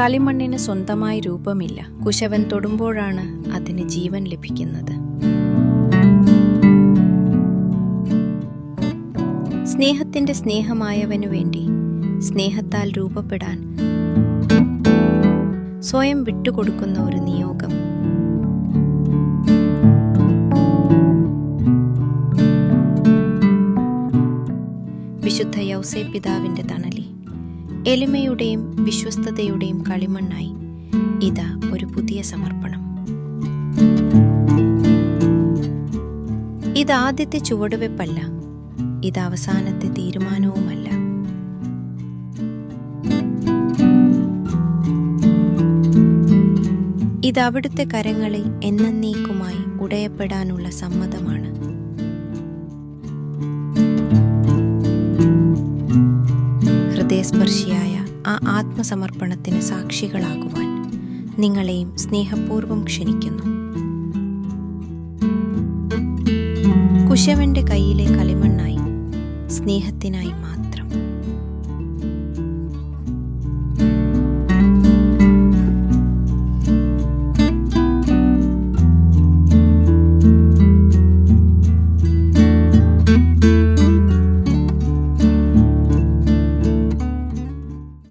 കളിമണ്ണിന് സ്വന്തമായി രൂപമില്ല. കുശവൻ തൊടുമ്പോഴാണ് അതിന് ജീവൻ ലഭിക്കുന്നത്. സ്നേഹത്തിന്റെ സ്നേഹമായവനു വേണ്ടി സ്നേഹത്താൽ രൂപപ്പെടാൻ സ്വയം വിട്ടുകൊടുക്കുന്ന ഒരു നിയോഗം. വിശുദ്ധ യൗസേ പിതാവിന്റെ തണലിൽ എളിമയുടെയും വിശ്വസ്തതയുടെയും കളിമണ്ണായി ഇതാ ഒരു പുതിയ സമർപ്പണം. ഇതാദ്യത്തെ ചുവടുവെപ്പല്ല, ഇത് അവസാനത്തെ തീരുമാനവുമല്ല. ഇത് അവിടുത്തെ കരങ്ങളിൽ എന്നേക്കുമായി ഉടയപ്പെടാനുള്ള സമ്മതമാണ്. ഹൃദയസ്പർശിയായ ആ ആത്മസമർപ്പണത്തിന് സാക്ഷികളാകുവാൻ നിങ്ങളെയും സ്നേഹപൂർവ്വം ക്ഷണിക്കുന്നു. കുശവന്റെ കയ്യിലെ കളിമണ്ണായി, സ്നേഹത്തിനായി മാത്രം.